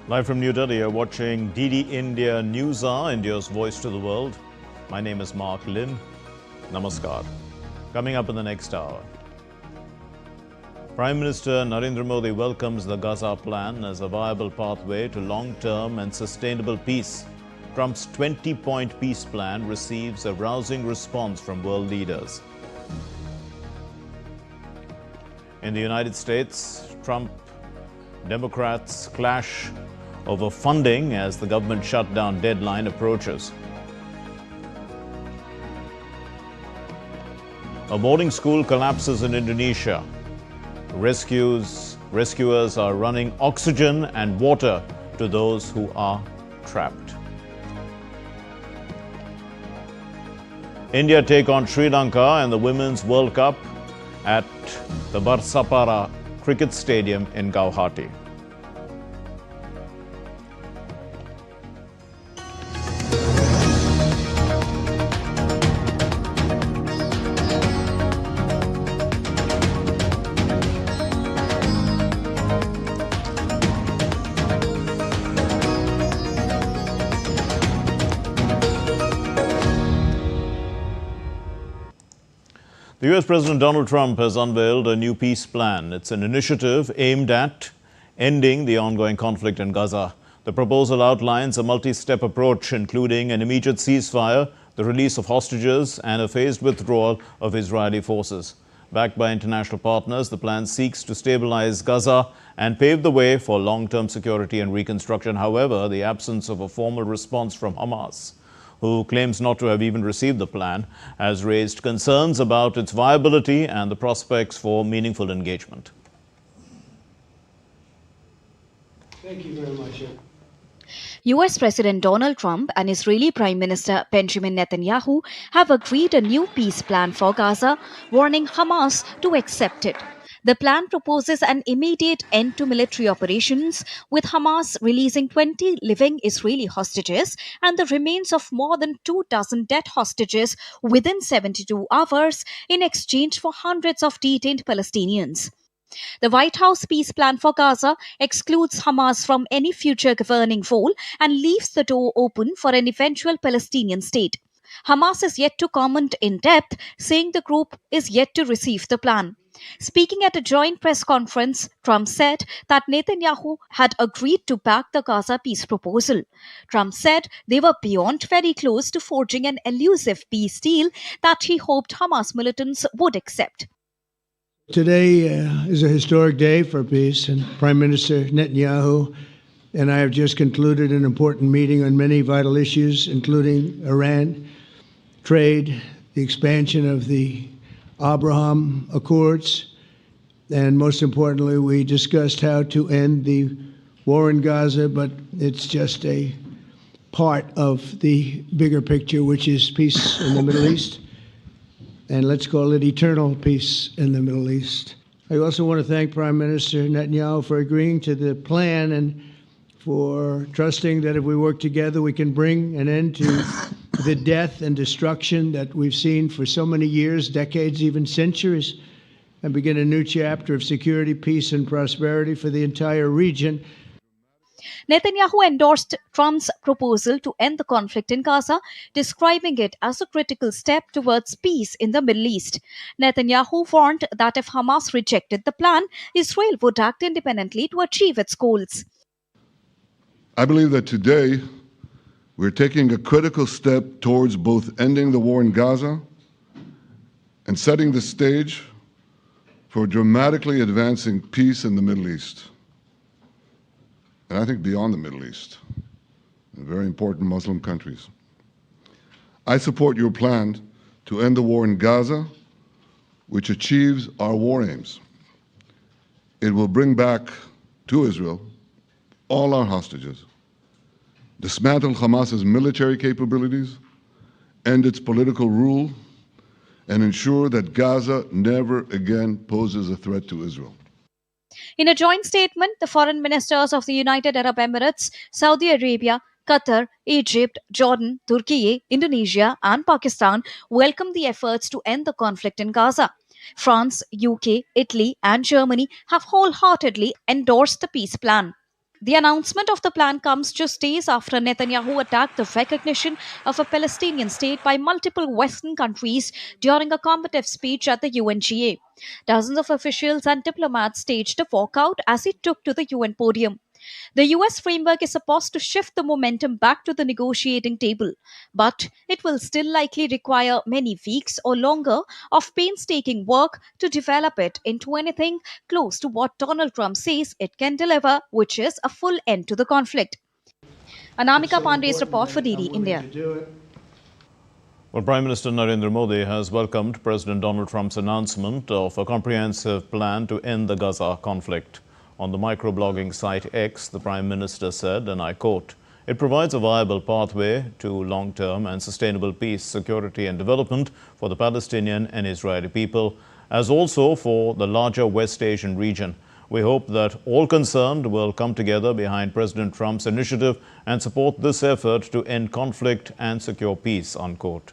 Live from New Delhi, you're watching DD India News Hour, India's voice to the world. My name is Mark Lin. Namaskar. Coming up in the next hour, Prime Minister Narendra Modi welcomes the Gaza plan as a viable pathway to long-term and sustainable peace. Trump's 20-point peace plan receives a rousing response from world leaders. In the United States, Democrats clash over funding as the government shutdown deadline approaches. A boarding school collapses in Indonesia. Rescuers are running oxygen and water to those who are trapped. India take on Sri Lanka in the Women's World Cup at the Prasar Cricket Stadium in Guwahati. The US President Donald Trump has unveiled a new peace plan. It's an initiative aimed at ending the ongoing conflict in Gaza. The proposal outlines a multi-step approach, including an immediate ceasefire, the release of hostages, and a phased withdrawal of Israeli forces. Backed by international partners, the plan seeks to stabilize Gaza and pave the way for long-term security and reconstruction. However, the absence of a formal response from Hamas, who claims not to have even received the plan, has raised concerns about its viability and the prospects for meaningful engagement. Thank you very much. US President Donald Trump and Israeli Prime Minister Benjamin Netanyahu have agreed a new peace plan for Gaza, warning Hamas to accept it. The plan proposes an immediate end to military operations, with Hamas releasing 20 living Israeli hostages and the remains of more than 24 dead hostages within 72 hours in exchange for hundreds of detained Palestinians. The White House peace plan for Gaza excludes Hamas from any future governing role and leaves the door open for an eventual Palestinian state. Hamas is yet to comment in depth, saying the group is yet to receive the plan. Speaking at a joint press conference, Trump said that Netanyahu had agreed to back the Gaza peace proposal. Trump said they were beyond very close to forging an elusive peace deal that he hoped Hamas militants would accept. Today is a historic day for peace, and Prime Minister Netanyahu and I have just concluded an important meeting on many vital issues, including Iran, trade, the expansion of the Abraham Accords, and most importantly, we discussed how to end the war in Gaza, but it's just a part of the bigger picture, which is peace in the Middle East, and let's call it eternal peace in the Middle East. I also want to thank Prime Minister Netanyahu for agreeing to the plan and for trusting that if we work together, we can bring an end to the death and destruction that we've seen for so many years, decades, even centuries, and begin a new chapter of security, peace, and prosperity for the entire region. Netanyahu endorsed Trump's proposal to end the conflict in Gaza, describing it as a critical step towards peace in the Middle East. Netanyahu warned that if Hamas rejected the plan, Israel would act independently to achieve its goals. I believe that today we're taking a critical step towards both ending the war in Gaza and setting the stage for dramatically advancing peace in the Middle East. And I think beyond the Middle East, in very important Muslim countries. I support your plan to end the war in Gaza, which achieves our war aims. It will bring back to Israel all our hostages, dismantle Hamas's military capabilities, end its political rule, and ensure that Gaza never again poses a threat to Israel. In a joint statement, the foreign ministers of the United Arab Emirates, Saudi Arabia, Qatar, Egypt, Jordan, Turkey, Indonesia, and Pakistan welcomed the efforts to end the conflict in Gaza. France, UK, Italy, and Germany have wholeheartedly endorsed the peace plan. The announcement of the plan comes just days after Netanyahu attacked the recognition of a Palestinian state by multiple Western countries during a combative speech at the UNGA. Dozens of officials and diplomats staged a walkout as he took to the UN podium. The US framework is supposed to shift the momentum back to the negotiating table, but it will still likely require many weeks or longer of painstaking work to develop it into anything close to what Donald Trump says it can deliver, which is a full end to the conflict. Anamika Pandey's report for DD India. Well, Prime Minister Narendra Modi has welcomed President Donald Trump's announcement of a comprehensive plan to end the Gaza conflict. On the microblogging site X, the Prime Minister said, and I quote, "It provides a viable pathway to long-term and sustainable peace, security and development for the Palestinian and Israeli people, as also for the larger West Asian region. We hope that all concerned will come together behind President Trump's initiative and support this effort to end conflict and secure peace," unquote.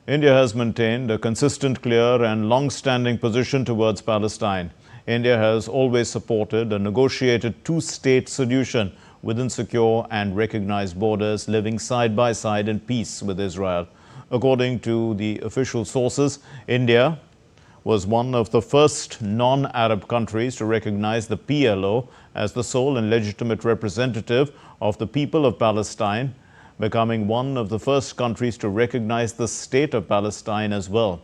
India has maintained a consistent, clear and long-standing position towards Palestine. India has always supported a negotiated two-state solution within secure and recognized borders, living side by side in peace with Israel. According to the official sources, India was one of the first non-Arab countries to recognize the PLO as the sole and legitimate representative of the people of Palestine, becoming one of the first countries to recognize the state of Palestine as well.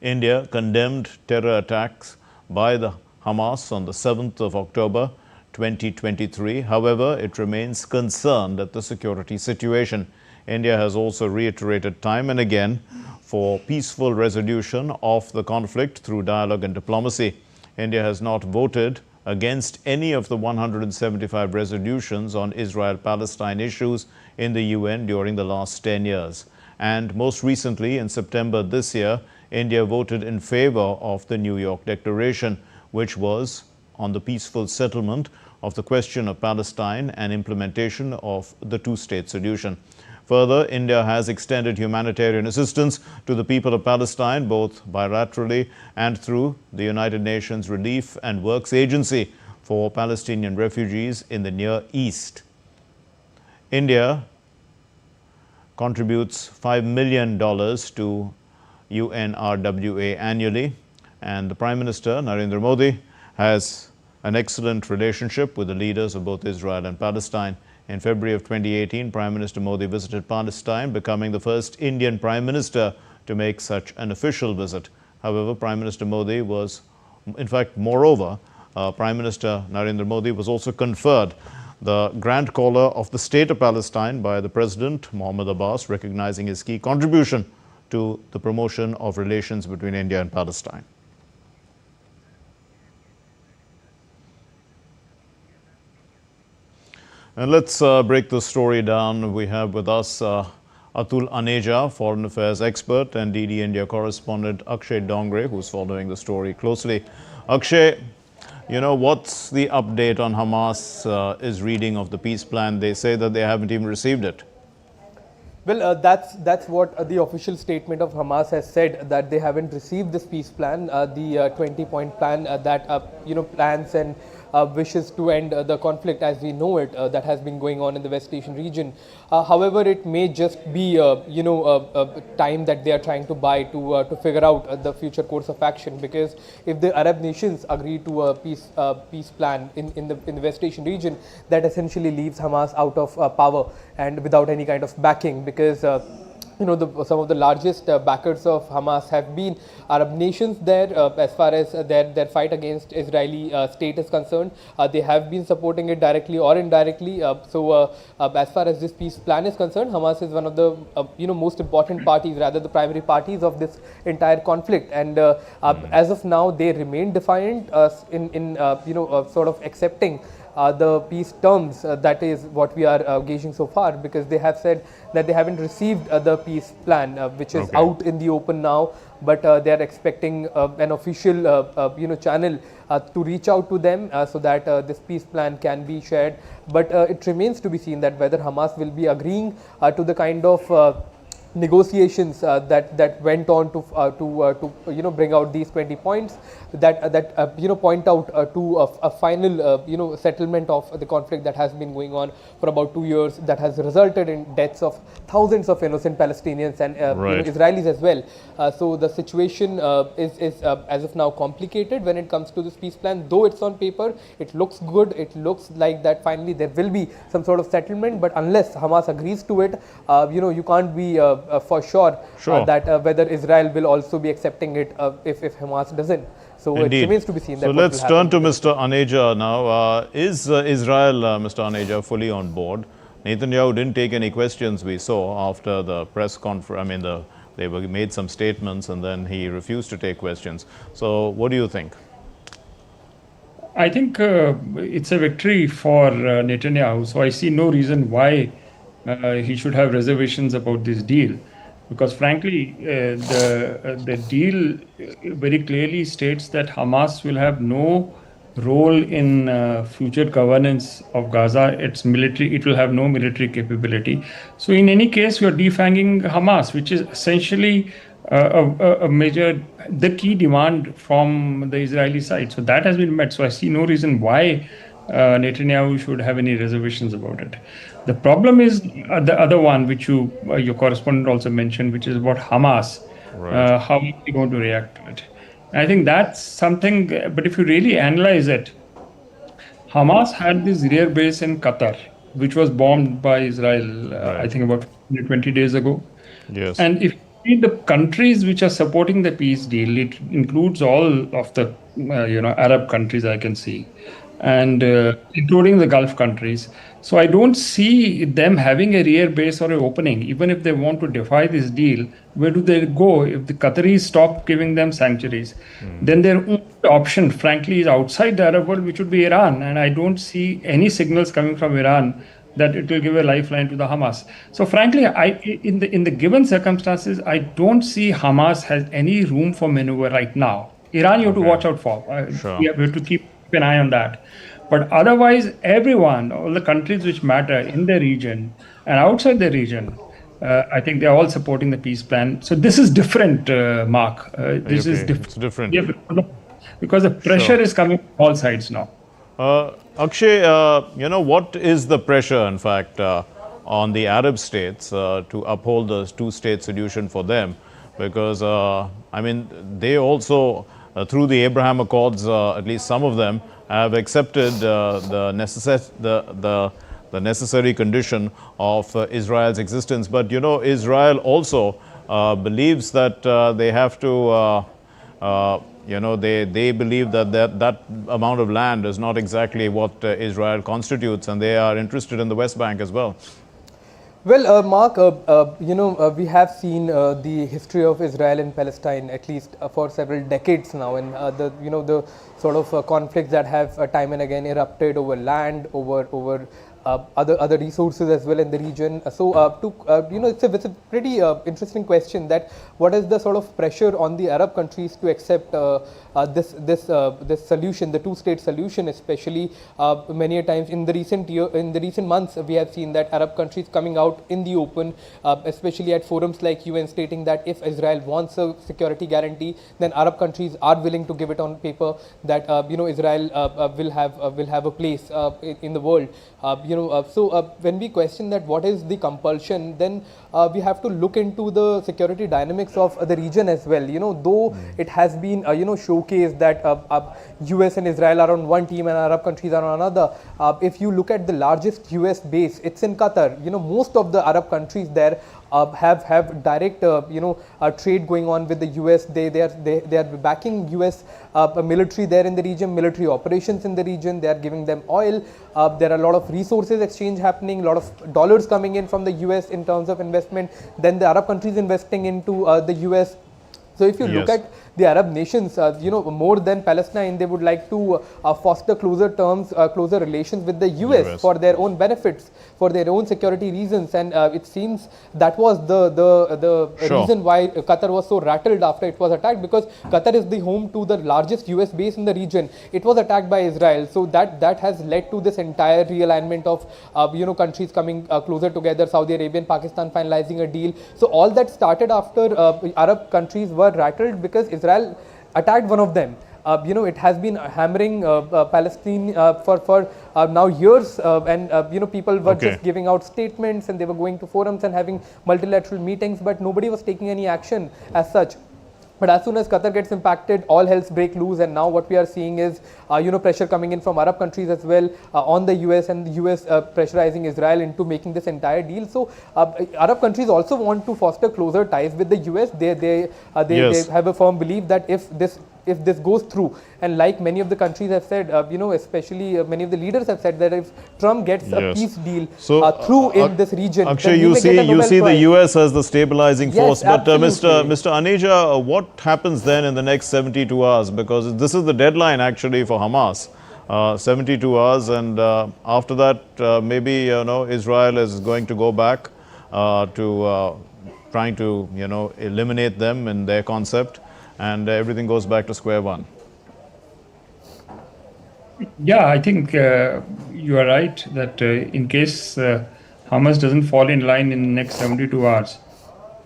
India condemned terror attacks by the Hamas on the 7th of October 2023. However, it remains concerned at the security situation. India has also reiterated time and again for peaceful resolution of the conflict through dialogue and diplomacy. India has not voted against any of the 175 resolutions on Israel-Palestine issues in the UN during the last 10 years. And most recently, in September this year, India voted in favor of the New York Declaration, which was on the peaceful settlement of the question of Palestine and implementation of the two-state solution. Further, India has extended humanitarian assistance to the people of Palestine, both bilaterally and through the United Nations Relief and Works Agency for Palestinian refugees in the Near East. India contributes $5 million to UNRWA annually, and the Prime Minister, Narendra Modi, has an excellent relationship with the leaders of both Israel and Palestine. In February of 2018, Prime Minister Modi visited Palestine, becoming the first Indian Prime Minister to make such an official visit. However, Prime Minister Modi was, in fact, moreover, Prime Minister Narendra Modi was also conferred the Grand Collar of the State of Palestine by the President, Mohammed Abbas, recognizing his key contribution to the promotion of relations between India and Palestine. And let's break the story down. We have with us Atul Aneja, Foreign Affairs expert, and DD India correspondent Akshay Dongre, who's following the story closely. Akshay, you know, what's the update on Hamas' reading of the peace plan? They say that they haven't even received it. Well, that's what the official statement of Hamas has said, that they haven't received this peace plan, the 20-point plan that plans and wishes to end the conflict as we know it that has been going on in the West Asian region. However, it may just be time that they are trying to buy to figure out the future course of action, because if the Arab nations agree to a peace plan in the West Asian region, that essentially leaves Hamas out of power and without any kind of backing, because some of the largest backers of Hamas have been Arab nations there as far as their fight against Israeli state is concerned. They have been supporting it directly or indirectly. So as far as this peace plan is concerned, Hamas is one of the most important parties, rather the primary parties of this entire conflict. And as of now, they remain defiant in sort of accepting the peace terms. That is what we are gauging so far, because they have said that they haven't received the peace plan, which is out in the open now, but they are expecting an official channel to reach out to them so that this peace plan can be shared. But it remains to be seen that whether Hamas will be agreeing to the kind of negotiations that went on to bring out these 20 points that point out to a final settlement of the conflict that has been going on for about 2 years, that has resulted in deaths of thousands of innocent Palestinians and Israelis as well. So the situation is as of now complicated when it comes to this peace plan. Though it's on paper, it looks good, it looks like that finally there will be some sort of settlement, but unless Hamas agrees to it, you can't be for sure, that whether Israel will also be accepting it if Hamas doesn't. So Indeed. It remains to be seen. So let's turn to Mr. Aneja now. Is Israel, Mr. Aneja, fully on board? Netanyahu didn't take any questions, we saw, after the press conference. I mean, they made some statements and then he refused to take questions. So what do you think? I think it's a victory for Netanyahu. So I see no reason why he should have reservations about this deal, because frankly, the deal very clearly states that Hamas will have no role in future governance of Gaza. Its military, it will have no military capability. So in any case, you are defanging Hamas, which is essentially a major, the key demand from the Israeli side. So that has been met. So I see no reason why Netanyahu should have any reservations about it. The problem is the other one, which your correspondent also mentioned, which is about Hamas. Right. How are we going to react to it? I think that's something, but if you really analyze it, Hamas had this rear base in Qatar, which was bombed by Israel, I think about 20 days ago. Yes. And if you see the countries which are supporting the peace deal, it includes all of the Arab countries I can see, and including the Gulf countries. So I don't see them having a rear base or an opening. Even if they want to defy this deal, where do they go? If the Qataris stop giving them sanctuaries, then their only option, frankly, is outside the Arab world, which would be Iran. And I don't see any signals coming from Iran that it will give a lifeline to the Hamas. So frankly, in the given circumstances, I don't see Hamas has any room for maneuver right now. Iran, you have to watch out for. Sure. We have to keep an eye on that. But otherwise, everyone, all the countries which matter in the region and outside the region, I think they're all supporting the peace plan. So this is different, Mark. This is different. It's different. Yeah, because the pressure is coming from all sides now. Akshay, what is the pressure, in fact, on the Arab states to uphold the two-state solution for them? Because, they also, through the Abraham Accords, at least some of them, have accepted the necessary condition of Israel's existence. But, Israel also believes that they have to, they believe that amount of land is not exactly what Israel constitutes, and they are interested in the West Bank as well. Well, Mark, we have seen the history of Israel and Palestine at least for several decades now, and the sort of conflicts that have time and again erupted over land, over other resources as well in the region. So, it's a pretty interesting question, that what is the sort of pressure on the Arab countries to accept this solution, the two-state solution, especially many a times in the recent months we have seen that Arab countries coming out in the open, especially at forums like UN, stating that if Israel wants a security guarantee, then Arab countries are willing to give it on paper, that Israel will have a place in the world. So when we question that what is the compulsion, then we have to look into the security dynamics of the region as well. Though it has been showcased that US and Israel are on one team and Arab countries are on another. If you look at the largest US base, it's in Qatar. Most of the Arab countries there have direct trade going on with the US. They are backing US military there in the region, military operations in the region. They are giving them oil. There are a lot of resources exchange happening, a lot of dollars coming in from the US in terms of investment. Then the Arab countries investing into the US. So if you look at the Arab nations, more than Palestine, they would like to foster closer relations with the US for their own benefits, for their own security reasons. And it seems that was the reason why Qatar was so rattled after it was attacked, because Qatar is the home to the largest US base in the region. It was attacked by Israel, so that has led to this entire realignment of countries coming closer together, Saudi Arabia and Pakistan finalizing a deal. So all that started after Arab countries were rattled because Israel attacked one of them. It has been hammering Palestine for now years, and people were just giving out statements, and they were going to forums and having multilateral meetings, but nobody was taking any action as such. But as soon as Qatar gets impacted, all hells break loose, and now what we are seeing is, pressure coming in from Arab countries as well on the US, and the US pressurizing Israel into making this entire deal. So Arab countries also want to foster closer ties with the US. They have a firm belief that if this goes through, and like many of the countries have said, especially many of the leaders have said that if Trump gets a peace deal through in this region, Akshay, you see the US as the stabilizing force, but Mr. Aneja, what happens then in the next 72 hours? Because this is the deadline actually for Hamas, 72 hours, and after that maybe Israel is going to go back to trying to eliminate them in their concept, and everything goes back to square one. Yeah, I think you are right that in case Hamas doesn't fall in line in the next 72 hours,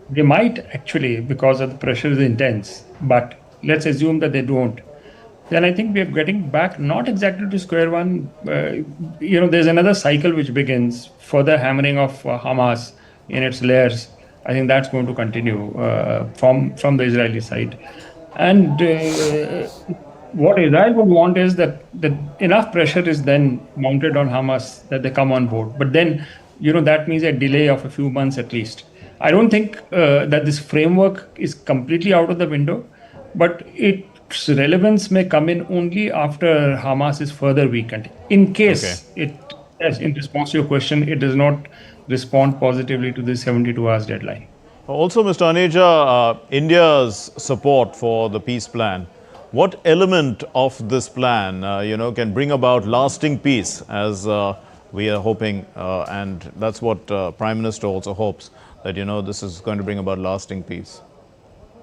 they might actually, because of the pressure is intense, but let's assume that they don't. Then I think we are getting back not exactly to square one. There's another cycle which begins, further hammering of Hamas in its layers. I think that's going to continue from the Israeli side. And what Israel would want is that enough pressure is then mounted on Hamas that they come on board. But then, that means a delay of a few months at least. I don't think that this framework is completely out of the window, but its relevance may come in only after Hamas is further weakened. In case in response to your question, it does not respond positively to the 72 hours deadline. Also, Mr. Aneja, India's support for the peace plan, what element of this plan, can bring about lasting peace, as we are hoping, and that's what Prime Minister also hopes, that, this is going to bring about lasting peace?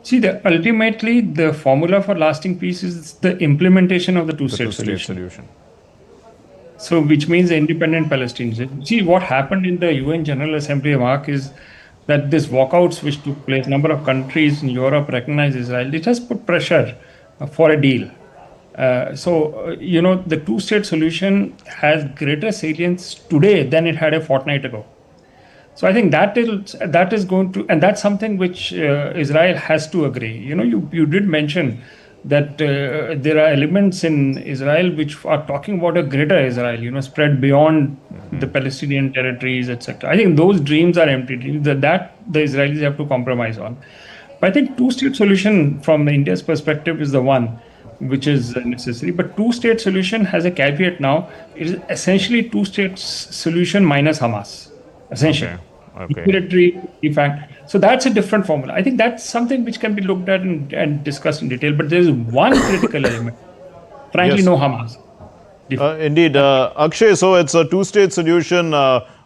See, ultimately, the formula for lasting peace is the implementation of the two-state solution. So, which means the independent Palestinians. See, what happened in the UN General Assembly, Mark, is that this walkouts which took place, number of countries in Europe recognize Israel, it has put pressure for a deal. The two-state solution has greater salience today than it had a fortnight ago. So I think that is going to, and that's something which Israel has to agree. You did mention that there are elements in Israel which are talking about a greater Israel, spread beyond the Palestinian territories, etc. I think those dreams are empty dreams that the Israelis have to compromise on. But I think two-state solution from India's perspective is the one which is necessary. But two-state solution has a caveat now. It is essentially two-state solution minus Hamas, essentially. Military, in fact. So that's a different formula. I think that's something which can be looked at and discussed in detail. But there is one critical element. Frankly, no Hamas. Indeed. Akshay, so it's a two-state solution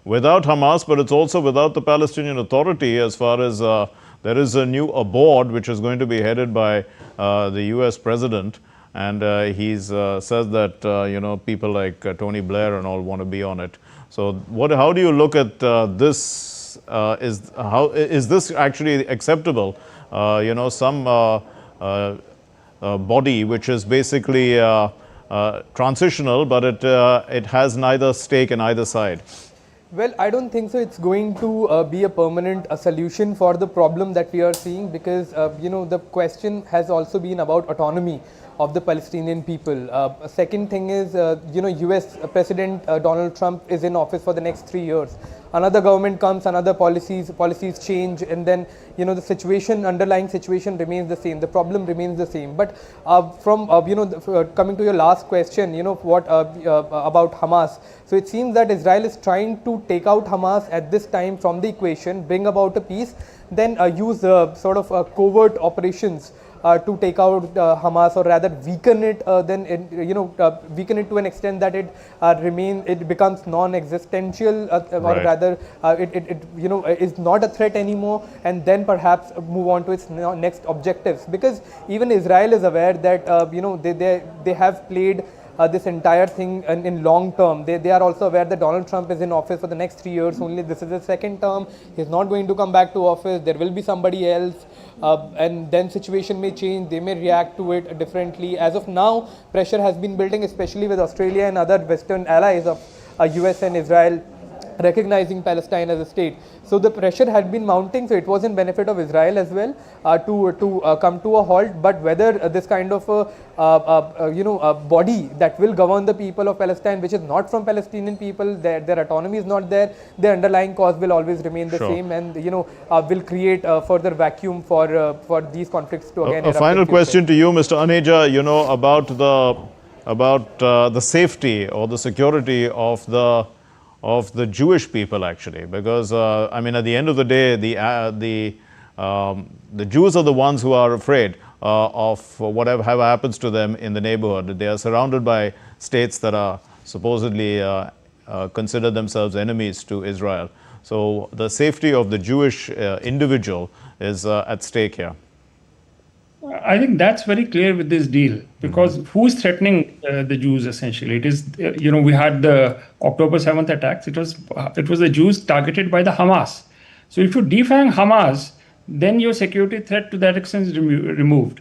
without Hamas, but it's also without the Palestinian Authority, as far as there is a new board which is going to be headed by the US president. And he says that, people like Tony Blair and all want to be on it. So how do you look at this? Is this actually acceptable? Some body which is basically transitional, but it has neither stake in either side. Well, I don't think so. It's going to be a permanent solution for the problem that we are seeing, because the question has also been about autonomy of the Palestinian people. Second thing is, US President Donald Trump is in office for the next 3 years. Another government comes, another policies change, and then the underlying situation remains the same. The problem remains the same. But coming to your last question, what about Hamas? So it seems that Israel is trying to take out Hamas at this time from the equation, bring about a peace, then use covert operations to take out Hamas, or rather weaken it, weaken it to an extent that it becomes non-existential, or rather it is not a threat anymore, and then perhaps move on to its next objectives. Because even Israel is aware that they have played this entire thing in long term. They are also aware that Donald Trump is in office for the next 3 years only. This is his second term. He's not going to come back to office. There will be somebody else, and then situation may change. They may react to it differently. As of now, pressure has been building, especially with Australia and other Western allies of US and Israel recognizing Palestine as a state. So the pressure had been mounting, so it was in benefit of Israel as well to come to a halt. But whether this kind of a body that will govern the people of Palestine, which is not from Palestinian people, their autonomy is not there, their underlying cause will always remain the same, and will create a further vacuum for these conflicts to again A final question to you, Mr. Aneja, about the safety or the security of the Jewish people, actually, because I mean, at the end of the day, the Jews are the ones who are afraid of whatever happens to them in the neighborhood. They are surrounded by states that are supposedly consider themselves enemies to Israel. So the safety of the Jewish individual is at stake here. I think that's very clear with this deal, because who's threatening the Jews essentially? It is, we had the October 7th attacks. It was the Jews targeted by the Hamas. So if you defang Hamas, then your security threat to that extent is removed.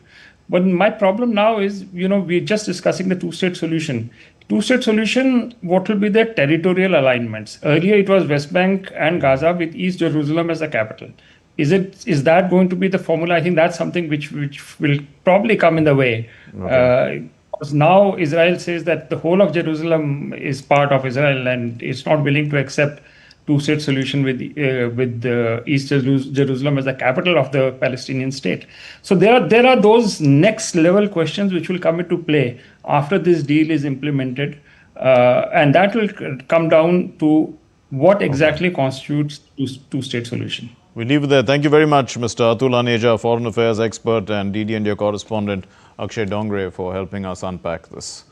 But my problem now is, we're just discussing the two-state solution. Two-state solution, what will be the territorial alignments? Earlier it was West Bank and Gaza with East Jerusalem as the capital. Is that going to be the formula? I think that's something which will probably come in the way. Okay. Because now Israel says that the whole of Jerusalem is part of Israel, and it's not willing to accept two-state solution with East Jerusalem as the capital of the Palestinian state. So there are those next level questions which will come into play after this deal is implemented, and that will come down to what exactly constitutes two-state solution. We leave it there. Thank you very much, Mr. Atul Aneja, Foreign Affairs expert, and DD India correspondent Akshay Dongre, for helping us unpack this.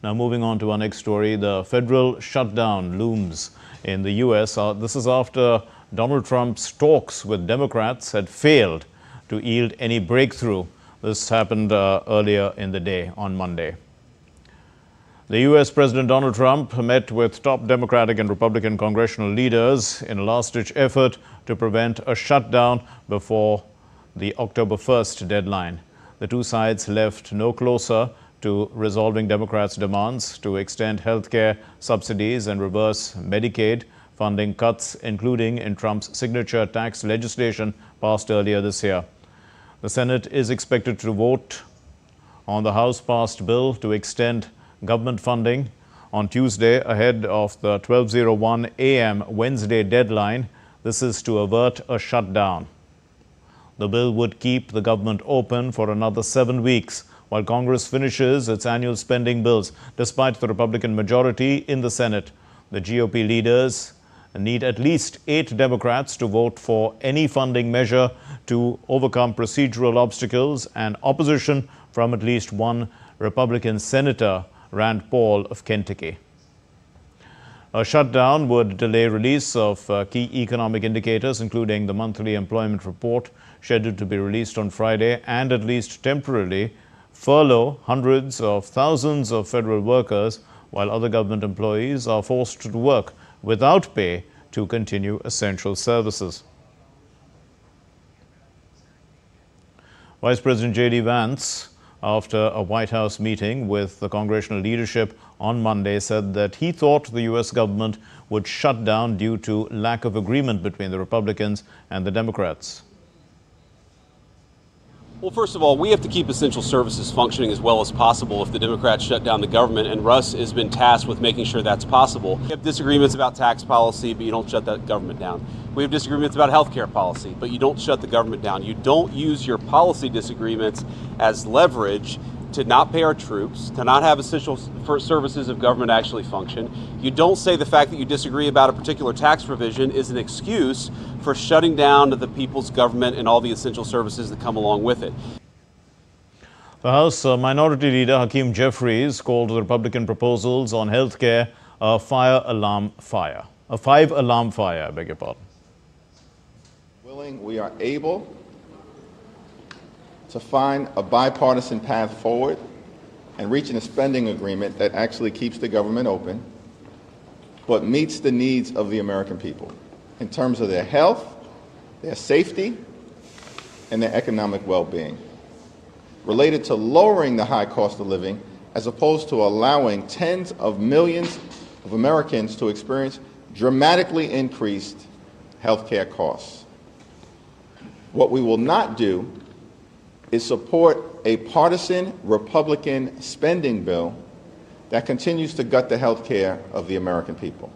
Now, moving on to our next story, the federal shutdown looms in the US. This is after Donald Trump's talks with Democrats had failed to yield any breakthrough. This happened earlier in the day on Monday. The US President Donald Trump met with top Democratic and Republican congressional leaders in a last-ditch effort to prevent a shutdown before the October 1st deadline. The two sides left no closer to resolving Democrats' demands to extend health care subsidies and reverse Medicaid funding cuts, including in Trump's signature tax legislation passed earlier this year. The Senate is expected to vote on the House-passed bill to extend government funding on Tuesday ahead of the 12:01 a.m. Wednesday deadline. This is to avert a shutdown. The bill would keep the government open for another 7 weeks while Congress finishes its annual spending bills. Despite the Republican majority in the Senate, the GOP leaders need at least 8 Democrats to vote for any funding measure to overcome procedural obstacles and opposition from at least one Republican senator, Rand Paul of Kentucky. A shutdown would delay release of key economic indicators, including the monthly employment report scheduled to be released on Friday, and at least temporarily furlough hundreds of thousands of federal workers, while other government employees are forced to work without pay to continue essential services. Vice President J.D. Vance, after a White House meeting with the congressional leadership on Monday, said that he thought the U.S. government would shut down due to lack of agreement between the Republicans and the Democrats. Well, first of all, we have to keep essential services functioning as well as possible if the Democrats shut down the government, and Russ has been tasked with making sure that's possible. We have disagreements about tax policy, but you don't shut that government down. We have disagreements about health care policy, but you don't shut the government down. You don't use your policy disagreements as leverage to not pay our troops, to not have essential services of government actually function. You don't say the fact that you disagree about a particular tax provision is an excuse for shutting down the people's government and all the essential services that come along with it. The House Minority Leader Hakeem Jeffries called the Republican proposals on health care a five-alarm fire, I beg your pardon. We are able to find a bipartisan path forward and reaching a spending agreement that actually keeps the government open, but meets the needs of the American people in terms of their health, their safety, and their economic well-being, related to lowering the high cost of living as opposed to allowing tens of millions of Americans to experience dramatically increased health care costs. What we will not do is support a partisan Republican spending bill that continues to gut the health care of the American people.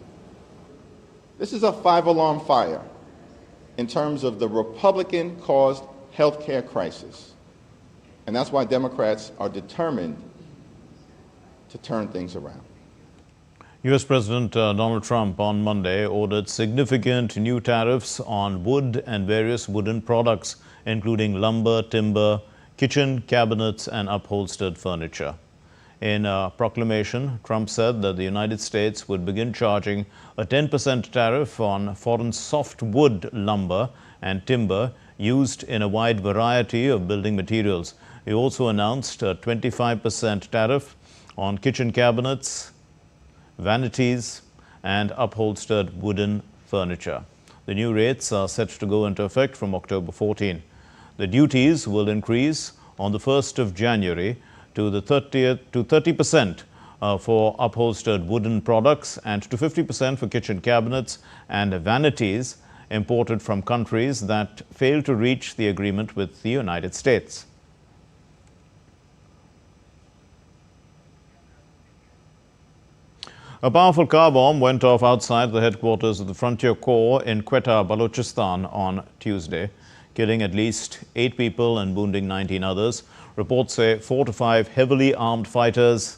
This is a five-alarm fire in terms of the Republican-caused health care crisis. And that's why Democrats are determined to turn things around. U.S. President Donald Trump on Monday ordered significant new tariffs on wood and various wooden products, including lumber, timber, kitchen cabinets, and upholstered furniture. In a proclamation, Trump said that the United States would begin charging a 10% tariff on foreign softwood lumber and timber used in a wide variety of building materials. He also announced a 25% tariff on kitchen cabinets, vanities, and upholstered wooden furniture. The new rates are set to go into effect from October 14. The duties will increase on the 1st of January to 30% for upholstered wooden products and to 50% for kitchen cabinets and vanities imported from countries that failed to reach the agreement with the United States. A powerful car bomb went off outside the headquarters of the Frontier Corps in Quetta, Balochistan on Tuesday, killing at least 8 people and wounding 19 others. Reports say 4 to 5 heavily armed fighters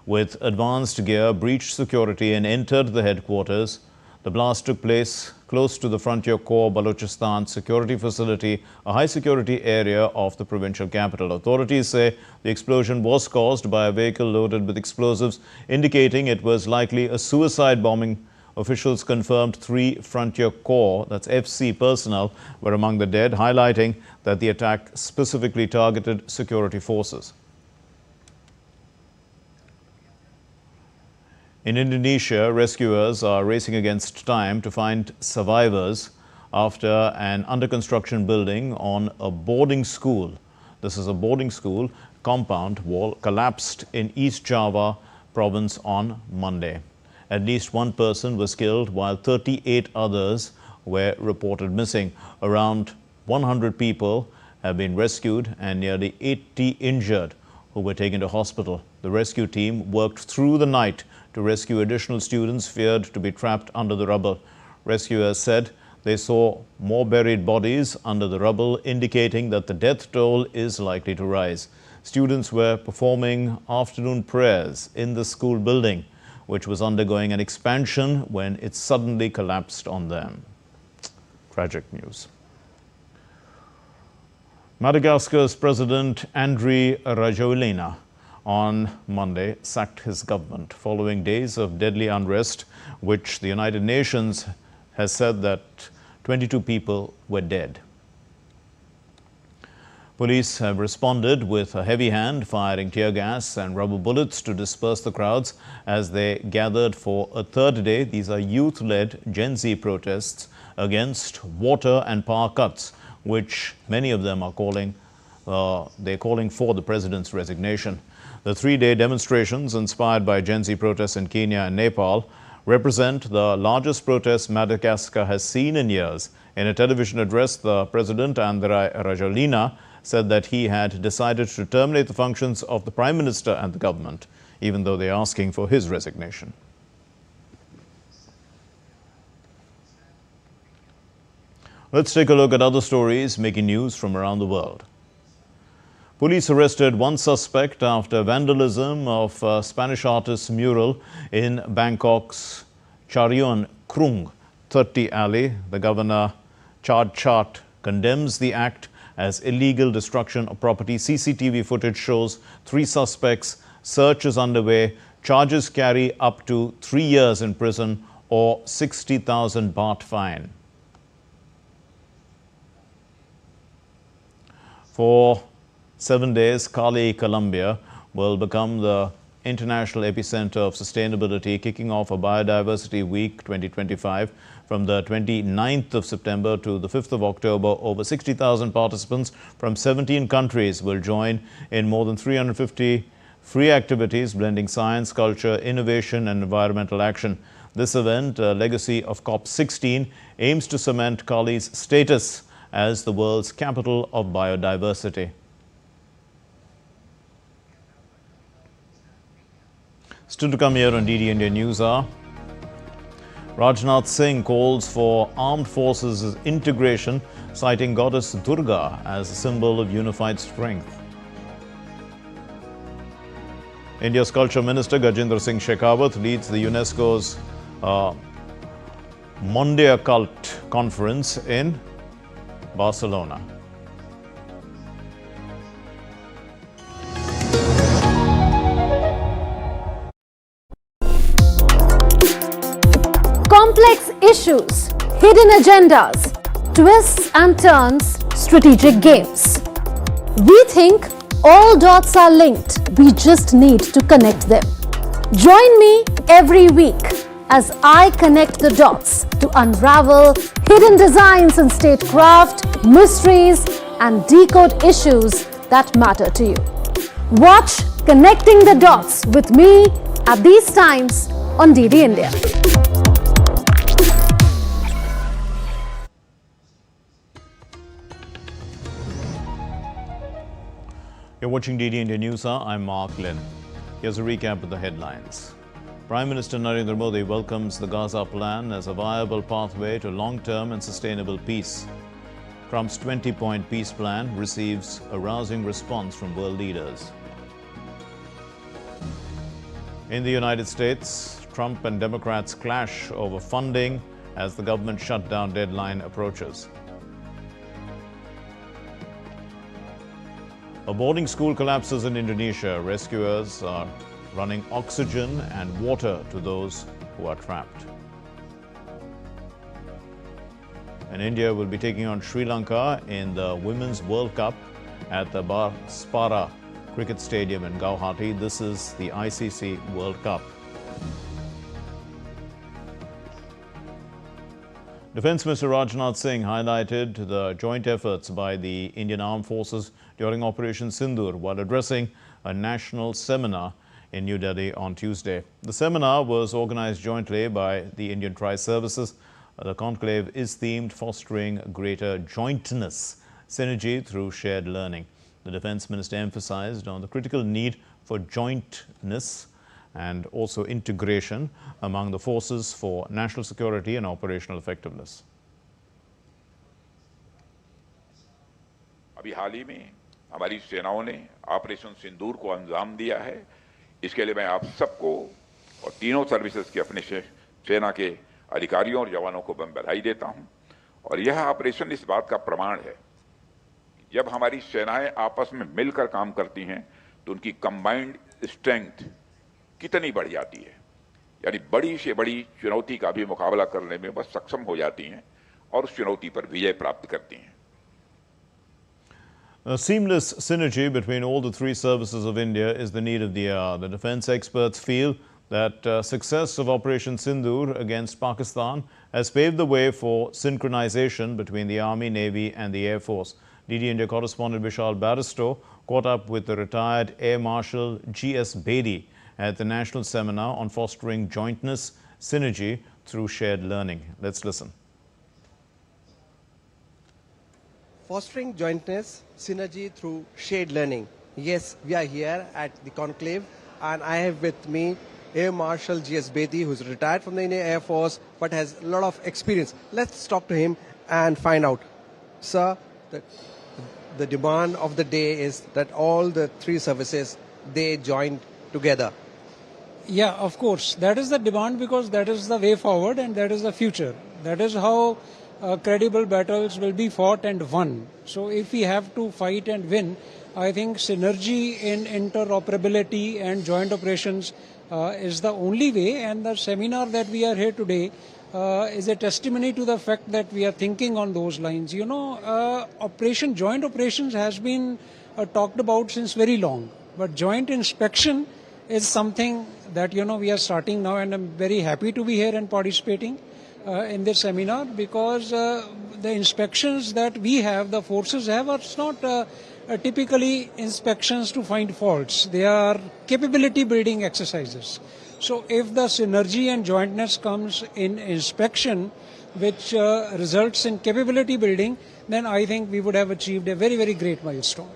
with advanced gear breached security and entered the headquarters. The blast took place close to the Frontier Corps Balochistan security facility, a high-security area of the provincial capital. Authorities say the explosion was caused by a vehicle loaded with explosives, indicating it was likely a suicide bombing. Officials confirmed 3 Frontier Corps, that's FC personnel, were among the dead, highlighting that the attack specifically targeted security forces. In Indonesia, rescuers are racing against time to find survivors after an under-construction building on a boarding school. This is a boarding school compound wall collapsed in East Java province on Monday. At least 1 person was killed while 38 others were reported missing. Around 100 people have been rescued and nearly 80 injured who were taken to hospital. The rescue team worked through the night to rescue additional students feared to be trapped under the rubble. Rescuers said they saw more buried bodies under the rubble, indicating that the death toll is likely to rise. Students were performing afternoon prayers in the school building, which was undergoing an expansion when it suddenly collapsed on them. Tragic news. Madagascar's President Andry Rajoelina on Monday sacked his government following days of deadly unrest, which the United Nations has said that 22 people were dead. Police have responded with a heavy hand, firing tear gas and rubber bullets to disperse the crowds as they gathered for a 3rd day. These are youth-led Gen Z protests against water and power cuts, which many of them are calling for the president's resignation. The 3-day demonstrations, inspired by Gen Z protests in Kenya and Nepal, represent the largest protests Madagascar has seen in years. In a television address, the President, Andry Rajoelina, said that he had decided to terminate the functions of the Prime Minister and the government, even though they are asking for his resignation. Let's take a look at other stories making news from around the world. Police arrested 1 suspect after vandalism of a Spanish artist's mural in Bangkok's Charion Krung 30 alley. The governor, Chad Chat, condemns the act as illegal destruction of property. CCTV footage shows 3 suspects. Search is underway. Charges carry up to 3 years in prison or 60,000 baht fine. For 7 days, Cali, Colombia will become the international epicenter of sustainability, kicking off a Biodiversity Week 2025 from the 29th of September to the 5th of October. Over 60,000 participants from 17 countries will join in more than 350 free activities blending science, culture, innovation and environmental action. This event, a legacy of COP16, aims to cement Cali's status as the world's capital of biodiversity. Still to come here on DD India News are Rajnath Singh calls for armed forces integration, citing goddess Durga as a symbol of unified strength. India's Culture Minister Gajendra Singh Shekhawat leads the UNESCO's Mondia Cult Conference in Barcelona. Complex issues, hidden agendas, twists and turns, strategic games. We think all dots are linked. We just need to connect them. Join me every week as I connect the dots to unravel hidden designs in statecraft, mysteries, and decode issues that matter to you. Watch Connecting the Dots with me at these times on DD India. You're watching DD India News. I'm Mark Lynn. Here's a recap of the headlines. Prime Minister Narendra Modi welcomes the Gaza plan as a viable pathway to long-term and sustainable peace. Trump's 20-point peace plan receives a rousing response from world leaders. In the United States, Trump and Democrats clash over funding as the government shutdown deadline approaches. A boarding school collapses in Indonesia. Rescuers are running oxygen and water to those who are trapped. And India will be taking on Sri Lanka in the Women's World Cup at the Prasar Cricket Stadium in Guwahati. This is the ICC World Cup. Defence Minister Rajnath Singh highlighted the joint efforts by the Indian Armed Forces during Operation Sindoor while addressing a national seminar in New Delhi on Tuesday. The seminar was organized jointly by the Indian Tri-Services. The conclave is themed fostering greater jointness, synergy through shared learning. The Defence Minister emphasized on the critical need for jointness and also integration among the forces for national security and operational effectiveness. अभी हाल ही में हमारी सेनाओं ने operation सिंदूर को अंजाम दिया है। इसके लिए मैं आप सबको और तीनों सर्विसेज के अपने सेना के अधिकारियों और जवानों को मैं बधाई देता हूं। और यह ऑपरेशन इस बात का प्रमाण है कि जब हमारी सेनाएं आपस में मिलकर काम करती हैं तो उनकी कंबाइंड स्ट्रेंथ कितनी बढ़ जाती है, यानी बड़ी से बड़ी चुनौती का भी मुकाबला करने में वह सक्षम हो जाती हैं और उस चुनौती पर विजय प्राप्त करती हैं। A seamless synergy between all the 3 services of India is the need of the hour. The defence experts feel that success of Operation Sindoor against Pakistan has paved the way for synchronization between the Army, Navy and the Air Force. DD India correspondent Vishal Barristow caught up with the retired Air Marshal G.S. Bedi at the National Seminar on Fostering Jointness, Synergy through Shared Learning. Let's listen. Fostering jointness, synergy through shared learning. Yes, we are here at the conclave and I have with me Air Marshal G.S. Bedi, who's retired from the Indian Air Force but has a lot of experience. Let's talk to him and find out. Sir, the demand of the day is that all the 3 services, they join together. Yeah, of course. That is the demand because that is the way forward and that is the future. That is how credible battles will be fought and won. So if we have to fight and win, I think synergy in interoperability and joint operations is the only way, and the seminar that we are here today is a testimony to the fact that we are thinking on those lines. You know, joint operations has been talked about since very long, but joint inspection is something that, you know, we are starting now, and I'm very happy to be here and participating in this seminar, because the inspections that we have, the forces have, are not typically inspections to find faults. They are capability building exercises. So if the synergy and jointness comes in inspection, which results in capability building, then I think we would have achieved a very, very great milestone.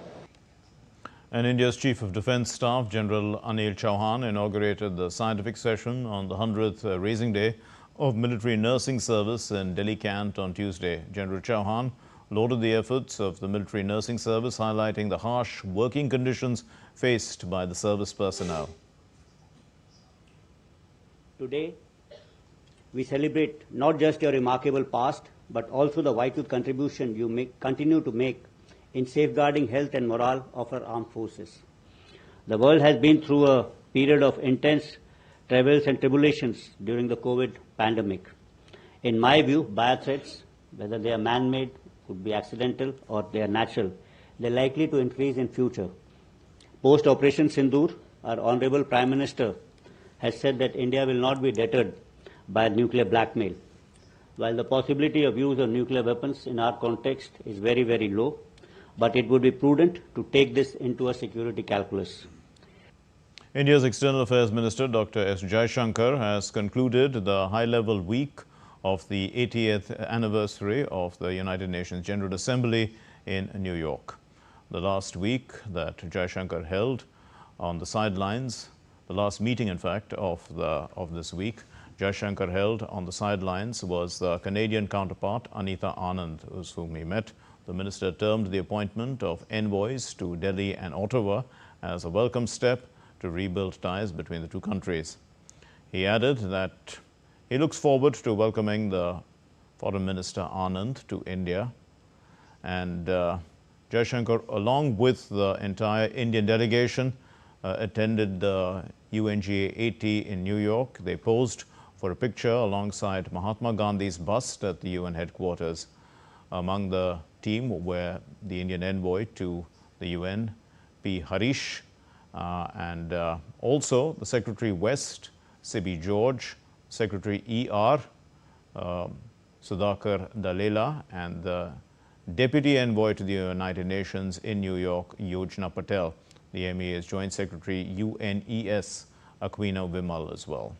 And India's Chief of Defence Staff, General Anil Chauhan, inaugurated the scientific session on the 100th Raising Day of Military Nursing Service in Delhi Cant on Tuesday. General Chauhan lauded the efforts of the Military Nursing Service, highlighting the harsh working conditions faced by the service personnel. Today, we celebrate not just your remarkable past, but also the vital contribution you continue to make in safeguarding health and morale of our armed forces. The world has been through a period of intense travails and tribulations during the COVID pandemic. In my view, biothreats, whether they are man-made, could be accidental, or they are natural, they are likely to increase in future. Post-Operation Sindoor, our Honorable Prime Minister has said that India will not be deterred by nuclear blackmail. While the possibility of use of nuclear weapons in our context is very, very low, but it would be prudent to take this into a security calculus. India's External Affairs Minister, Dr. S. Jaishankar, has concluded the high-level week of the 80th anniversary of the United Nations General Assembly in New York. The last week that Jaishankar held on the sidelines, the last meeting, in fact, of this week, Jaishankar held on the sidelines was the Canadian counterpart, Anita Anand, whom he met. The minister termed the appointment of envoys to Delhi and Ottawa as a welcome step to rebuild ties between the two countries. He added that he looks forward to welcoming the Foreign Minister Anand to India. And Jaishankar, along with the entire Indian delegation, attended the UNGA 80 in New York. They posed for a picture alongside Mahatma Gandhi's bust at the UN headquarters. Among the team were the Indian envoy to the UN, P. Harish, and also the Secretary West, Sibi George, Secretary ER, Sudhakar Dalela, and the Deputy Envoy to the United Nations in New York, Yojana Patel. The MEA's Joint Secretary UNES, Aquina Vimal, as well.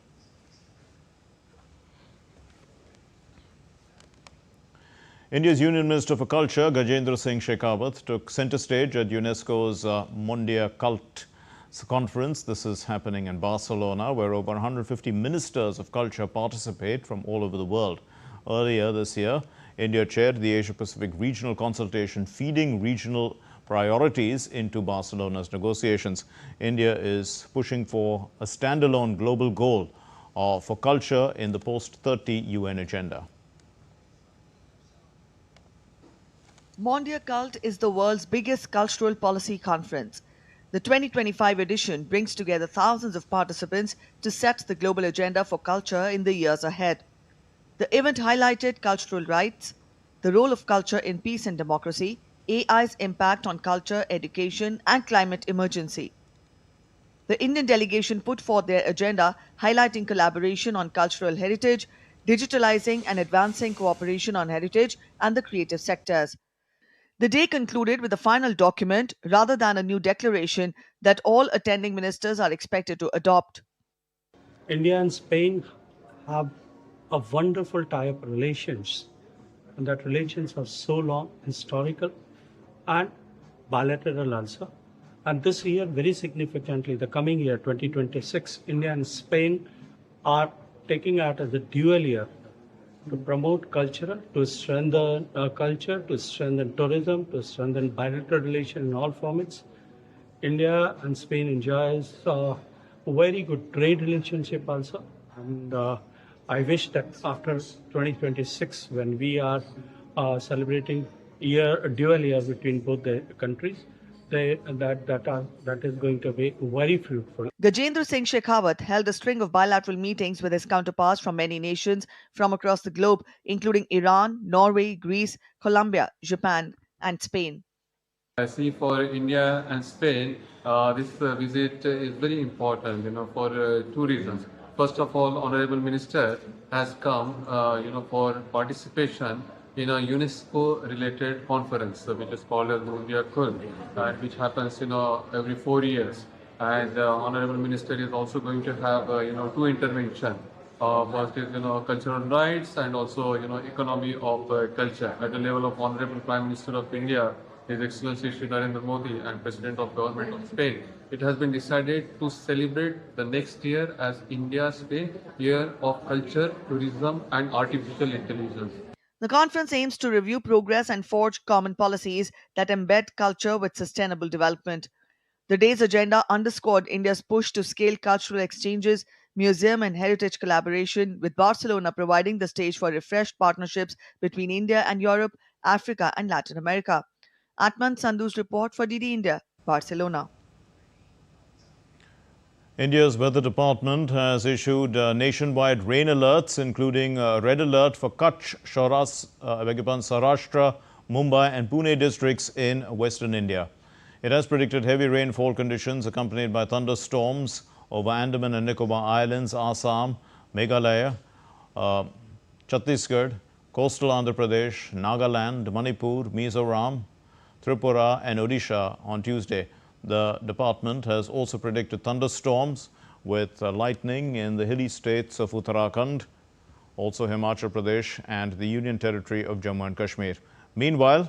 India's Union Minister for Culture, Gajendra Singh Shekhawat, took centre stage at UNESCO's Mondial Cult Conference. This is happening in Barcelona, where over 150 ministers of culture participate from all over the world. Earlier this year, India chaired the Asia-Pacific Regional Consultation, feeding regional priorities into Barcelona's negotiations. India is pushing for a standalone global goal for culture in the post-30 UN agenda. Mondial Cult is the world's biggest cultural policy conference. The 2025 edition brings together thousands of participants to set the global agenda for culture in the years ahead. The event highlighted cultural rights, the role of culture in peace and democracy, AI's impact on culture, education, and climate emergency. The Indian delegation put forth their agenda, highlighting collaboration on cultural heritage, digitalizing and advancing cooperation on heritage and the creative sectors. The day concluded with a final document rather than a new declaration that all attending ministers are expected to adopt. India and Spain have a wonderful tie-up relations, and that relations are so long, historical, and bilateral also. And this year, very significantly, the coming year, 2026, India and Spain are taking out as a dual year to promote culture, to strengthen culture, to strengthen tourism, to strengthen bilateral relations in all formats. India and Spain enjoys a very good trade relationship also, and I wish that after 2026, when we are celebrating dual year between both the countries, that is going to be very fruitful. Gajendra Singh Shekhawat held a string of bilateral meetings with his counterparts from many nations from across the globe, including Iran, Norway, Greece, Colombia, Japan, and Spain. I see for India and Spain, this visit is very important, for two reasons. First of all, Honorable Minister has come, for participation in a UNESCO-related conference, which is called as India Kul, which happens, every 4 years. And Honorable Minister is also going to have, two interventions. First is, cultural rights and also, economy of culture at the level of Honorable Prime Minister of India, His Excellency Shri Narendra Modi, and President of Government of Spain. It has been decided to celebrate the next year as India-Spain Year of Culture, Tourism and Artificial Intelligence. The conference aims to review progress and forge common policies that embed culture with sustainable development. The day's agenda underscored India's push to scale cultural exchanges, museum and heritage collaboration, with Barcelona providing the stage for refreshed partnerships between India and Europe, Africa and Latin America. Atman Sandhu's report for DD India, Barcelona. India's Weather Department has issued nationwide rain alerts, including a red alert for Kutch, Saurashtra, Mumbai and Pune districts in western India. It has predicted heavy rainfall conditions accompanied by thunderstorms over Andaman and Nicobar Islands, Assam, Meghalaya, Chhattisgarh, coastal Andhra Pradesh, Nagaland, Manipur, Mizoram, Tripura and Odisha on Tuesday. The department has also predicted thunderstorms with lightning in the hilly states of Uttarakhand, also Himachal Pradesh and the Union Territory of Jammu and Kashmir. Meanwhile,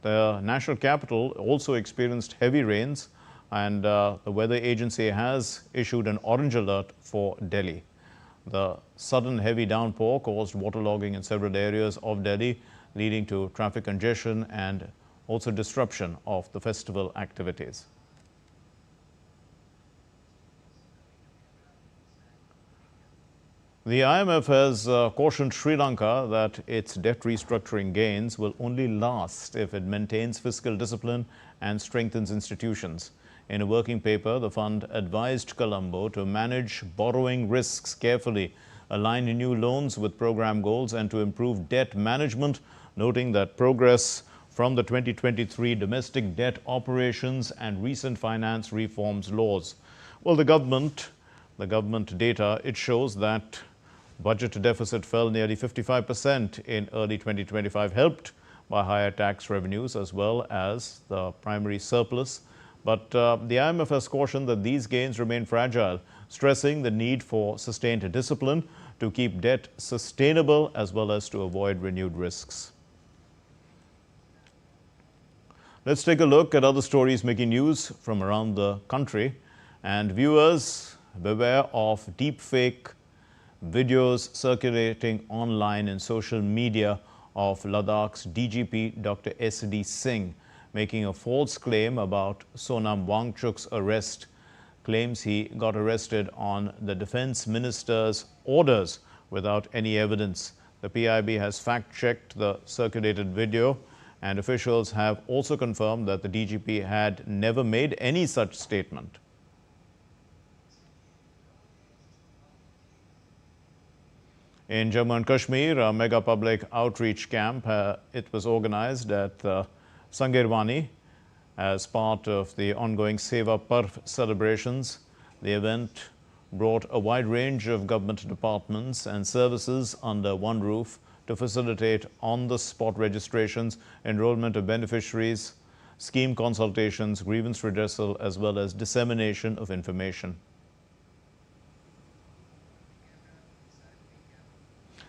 the national capital also experienced heavy rains, and the weather agency has issued an orange alert for Delhi. The sudden heavy downpour caused waterlogging in several areas of Delhi, leading to traffic congestion and also disruption of the festival activities. The IMF has cautioned Sri Lanka that its debt restructuring gains will only last if it maintains fiscal discipline and strengthens institutions. In a working paper, the fund advised Colombo to manage borrowing risks carefully, align new loans with program goals, and to improve debt management, noting that progress from the 2023 domestic debt operations and recent finance reforms laws. Well, the government data, it shows that budget deficit fell nearly 55% in early 2025, helped by higher tax revenues as well as the primary surplus. But the IMF has cautioned that these gains remain fragile, stressing the need for sustained discipline to keep debt sustainable as well as to avoid renewed risks. Let's take a look at other stories making news from around the country. And viewers, beware of deepfake videos circulating online in social media of Ladakh's DGP Dr. S.D. Singh making a false claim about Sonam Wangchuk's arrest. Claims he got arrested on the defense minister's orders without any evidence. The PIB has fact-checked the circulated video, and officials have also confirmed that the DGP had never made any such statement. In Jammu and Kashmir, a mega public outreach camp, it was organized at Sangerwani as part of the ongoing Seva Parv celebrations. The event brought a wide range of government departments and services under one roof to facilitate on-the-spot registrations, enrollment of beneficiaries, scheme consultations, grievance redressal, as well as dissemination of information.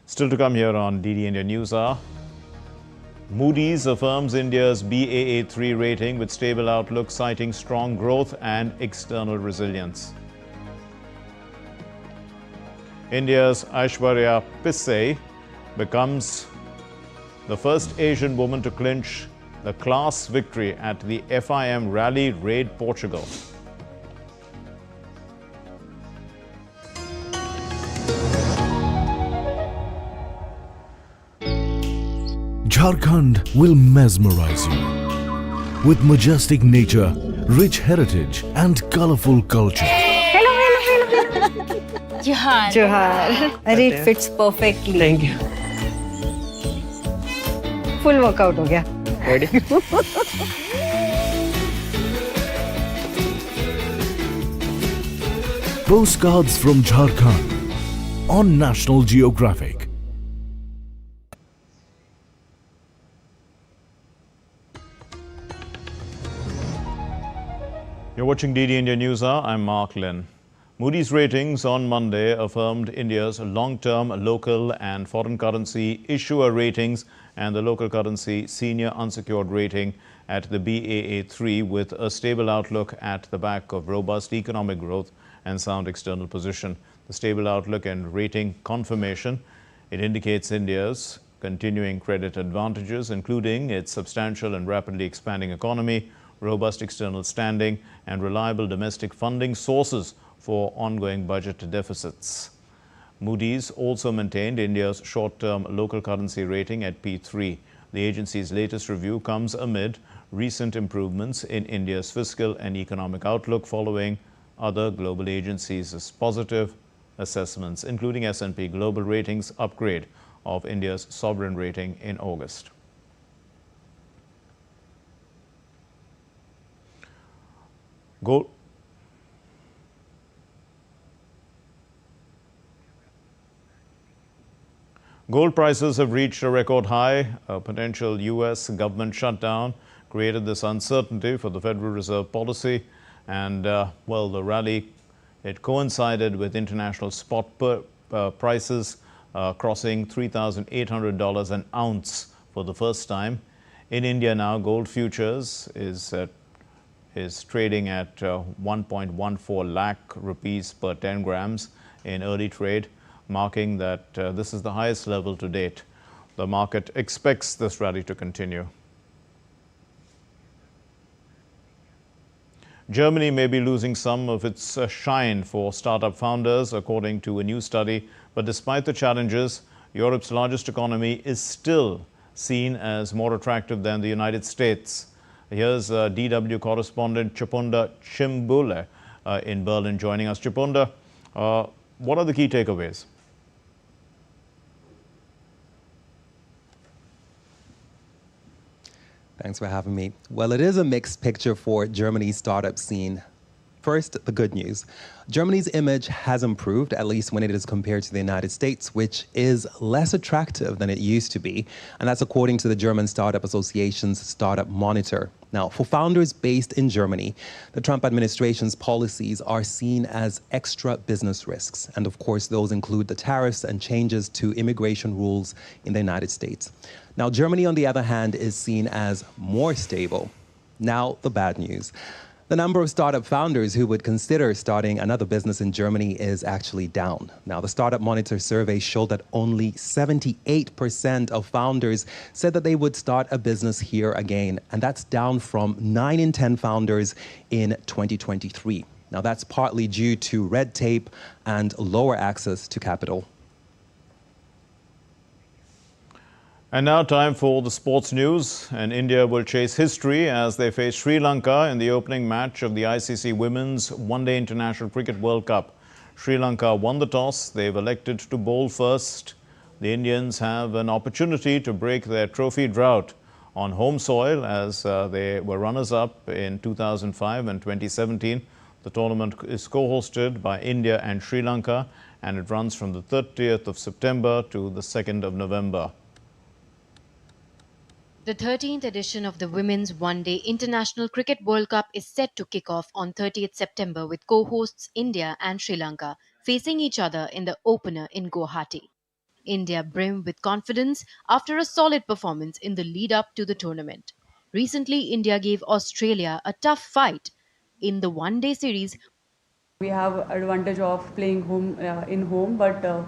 Still to come here on DD India News Hour. Moody's affirms India's Baa3 rating with stable outlook, citing strong growth and external resilience. India's Aishwarya Pissai becomes the first Asian woman to clinch the class victory at the FIM Rally Raid Portugal. Jharkhand will mesmerize you with majestic nature, rich heritage and colorful culture. Johar. Johar. It fits perfectly. Thank you. Full workout ho gaya. Ready? Postcards from Jharkhand on National Geographic. You're watching DD India News Hour. I'm Mark Lynn. Moody's ratings on Monday affirmed India's long-term local and foreign currency issuer ratings and the local currency senior unsecured rating at the Baa3 with a stable outlook at the back of robust economic growth and sound external position. The stable outlook and rating confirmation, it indicates India's continuing credit advantages, including its substantial and rapidly expanding economy, robust external standing, and reliable domestic funding sources for ongoing budget deficits. Moody's also maintained India's short-term local currency rating at P3. The agency's latest review comes amid recent improvements in India's fiscal and economic outlook following other global agencies' positive assessments, including S&P Global Ratings' upgrade of India's sovereign rating in August. Gold prices have reached a record high. A potential U.S. government shutdown created this uncertainty for the Federal Reserve policy. And, well, the rally, it coincided with international spot prices crossing $3,800 an ounce for the first time. In India now, gold futures is trading at 1.14 lakh rupees per 10 grams in early trade, marking that this is the highest level to date. The market expects this rally to continue. Germany may be losing some of its shine for startup founders, according to a new study. But despite the challenges, Europe's largest economy is still seen as more attractive than the United States. Here's DW correspondent Chipunda Chimbule in Berlin joining us. Chipunda, what are the key takeaways? Thanks for having me. Well, it is a mixed picture for Germany's startup scene. First, the good news. Germany's image has improved, at least when it is compared to the United States, which is less attractive than it used to be. And that's according to the German Startup Association's Startup Monitor. Now, for founders based in Germany, the Trump administration's policies are seen as extra business risks. And of course, those include the tariffs and changes to immigration rules in the United States. Now, Germany, on the other hand, is seen as more stable. Now, the bad news. The number of startup founders who would consider starting another business in Germany is actually down. Now, the Startup Monitor survey showed that only 78% of founders said that they would start a business here again, and that's down from 9 in 10 founders in 2023. Now, that's partly due to red tape and lower access to capital. And now time for the sports news. And India will chase history as they face Sri Lanka in the opening match of the ICC Women's One-Day International Cricket World Cup. Sri Lanka won the toss. They've elected to bowl first. The Indians have an opportunity to break their trophy drought on home soil as they were runners-up in 2005 and 2017. The tournament is co-hosted by India and Sri Lanka, and it runs from the 30th of September to the 2nd of November. The 13th edition of the Women's One-Day International Cricket World Cup is set to kick off on 30th September with co-hosts India and Sri Lanka facing each other in the opener in Guwahati. India brim with confidence after a solid performance in the lead-up to the tournament. Recently, India gave Australia a tough fight in the one-day series. We have advantage of playing in home, but the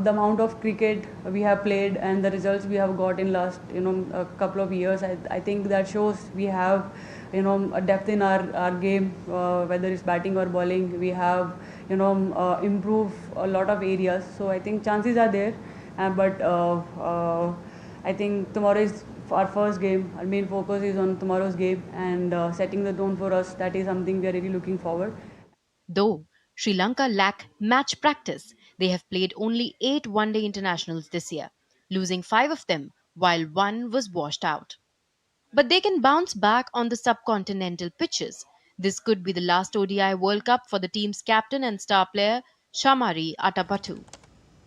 amount of cricket we have played and the results we have got in last a couple of years, I think that shows we have a depth in our game, whether it's batting or bowling. We have improved a lot of areas, so I think chances are there, but I think tomorrow is our first game. Our main focus is on tomorrow's game and setting the tone for us. That is something we are really looking forward. Though Sri Lanka lack match practice, they have played only 8 one-day internationals this year, losing 5 of them while 1 was washed out. But they can bounce back on the subcontinental pitches. This could be the last ODI World Cup for the team's captain and star player, Shamari Atapattu.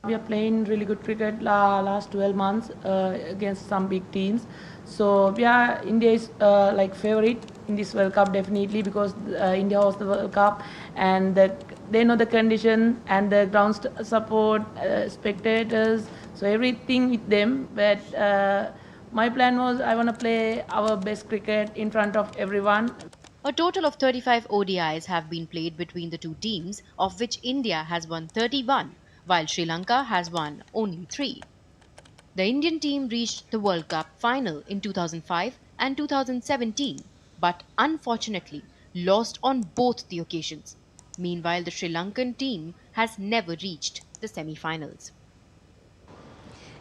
We are playing really good cricket last 12 months against some big teams. So yeah, India is like favorite in this World Cup definitely because India hosts the World Cup and they know the condition and the ground support, spectators, so everything with them. But my plan was I want to play our best cricket in front of everyone. A total of 35 ODIs have been played between the two teams, of which India has won 31. While Sri Lanka has won only 3. The Indian team reached the World Cup final in 2005 and 2017, but unfortunately lost on both the occasions. Meanwhile, the Sri Lankan team has never reached the semi-finals.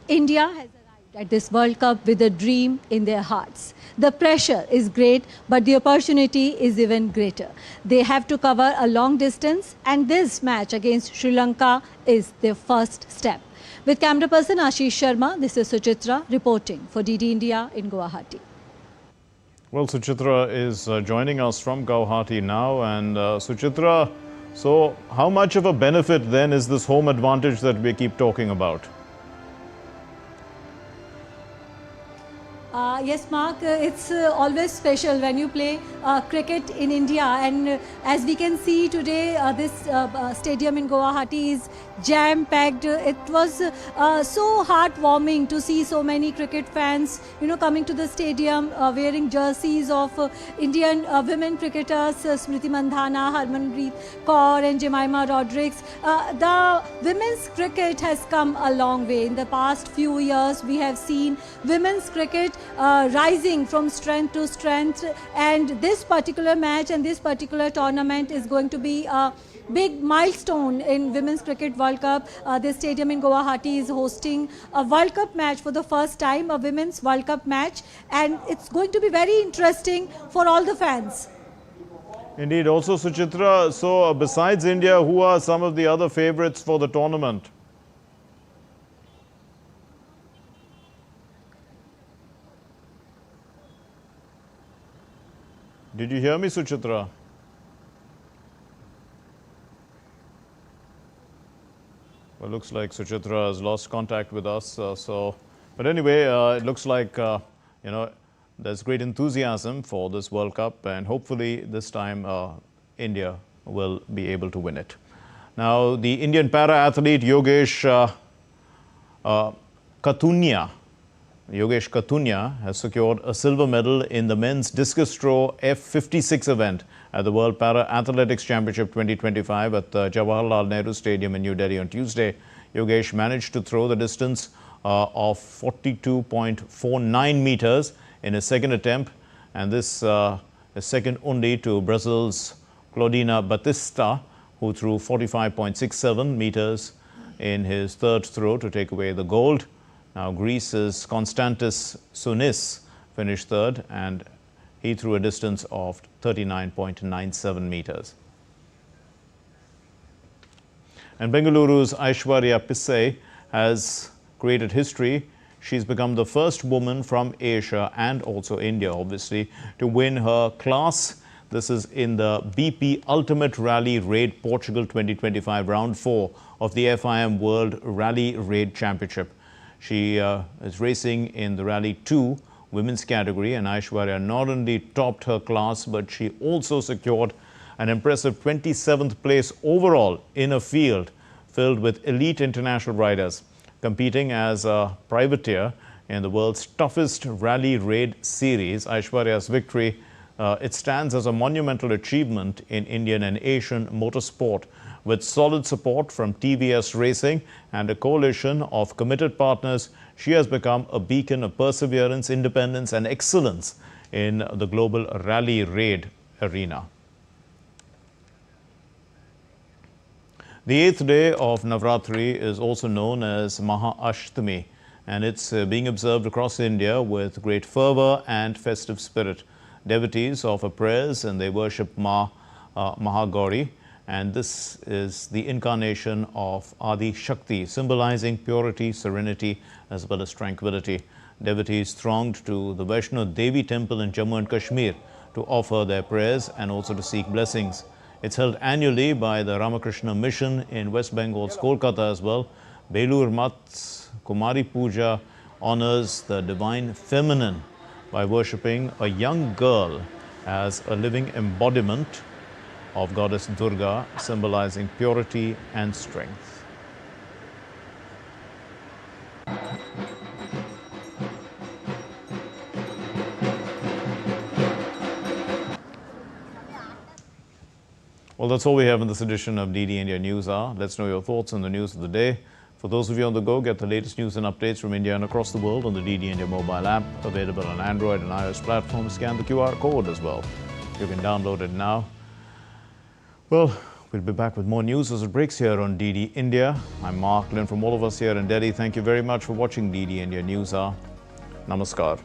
India has arrived at this World Cup with a dream in their hearts. The pressure is great, but the opportunity is even greater. They have to cover a long distance, and this match against Sri Lanka is their first step. With camera person Ashish Sharma, this is Suchitra reporting for DD India in Guwahati. Well, Suchitra is joining us from Guwahati now. And Suchitra, so how much of a benefit then is this home advantage that we keep talking about? Yes, Mark, it's always special when you play cricket in India, and as we can see today, this stadium in Guwahati is jam-packed. It was so heartwarming to see so many cricket fans, coming to the stadium wearing jerseys of Indian women cricketers, Smriti Mandhana, Harmanpreet Kaur and Jemimah Rodrigues. The women's cricket has come a long way. In the past few years, we have seen women's cricket rising from strength to strength, and this particular match and this particular tournament is going to be a big milestone in Women's Cricket World Cup. This stadium in Guwahati is hosting a World Cup match for the first time, a Women's World Cup match, and it's going to be very interesting for all the fans. Indeed. Also, Suchitra, so besides India, who are some of the other favourites for the tournament? Did you hear me, Suchitra? Well, looks like Suchitra has lost contact with us. But anyway, it looks like, there's great enthusiasm for this World Cup, and hopefully this time India will be able to win it. Now, the Indian para-athlete Yogesh Katunya has secured a silver medal in the men's discus throw F56 event at the World Para-Athletics Championship 2025 at the Jawaharlal Nehru Stadium in New Delhi on Tuesday. Yogesh managed to throw the distance of 42.49 meters in his second attempt, and this is second only to Brazil's Claudina Batista, who threw 45.67 meters in his third throw to take away the gold. Now, Greece's Konstantis Sounis finished third, and he threw a distance of 39.97 meters. And Bengaluru's Aishwarya Pissai has created history. She's become the first woman from Asia and also India, obviously, to win her class. This is in the BP Ultimate Rally Raid Portugal 2025 Round 4 of the FIM World Rally Raid Championship. She is racing in the Rally 2 women's category, and Aishwarya not only topped her class, but she also secured an impressive 27th place overall in a field filled with elite international riders. Competing as a privateer in the world's toughest rally raid series, Aishwarya's victory, it stands as a monumental achievement in Indian and Asian motorsport. With solid support from TVS Racing and a coalition of committed partners, she has become a beacon of perseverance, independence and excellence in the global rally raid arena. The 8th day of Navratri is also known as Maha Ashtami, and it's being observed across India with great fervor and festive spirit. Devotees offer prayers and they worship Mahagauri, and this is the incarnation of Adi Shakti, symbolizing purity, serenity as well as tranquility. Devotees thronged to the Vaishno Devi temple in Jammu and Kashmir to offer their prayers and also to seek blessings. It's held annually by the Ramakrishna Mission in West Bengal's Kolkata as well. Belur Math's Kumari Puja honors the divine feminine by worshipping a young girl as a living embodiment of goddess Durga, symbolizing purity and strength. Well, that's all we have in this edition of DD India News Hour. Let's know your thoughts on the news of the day. For those of you on the go, get the latest news and updates from India and across the world on the DD India mobile app, available on Android and iOS platforms. Scan the QR code as well. You can download it now. Well, we'll be back with more news as it breaks here on DD India. I'm Mark Lynn. From all of us here in Delhi, thank you very much for watching DD India News Hour. Namaskar.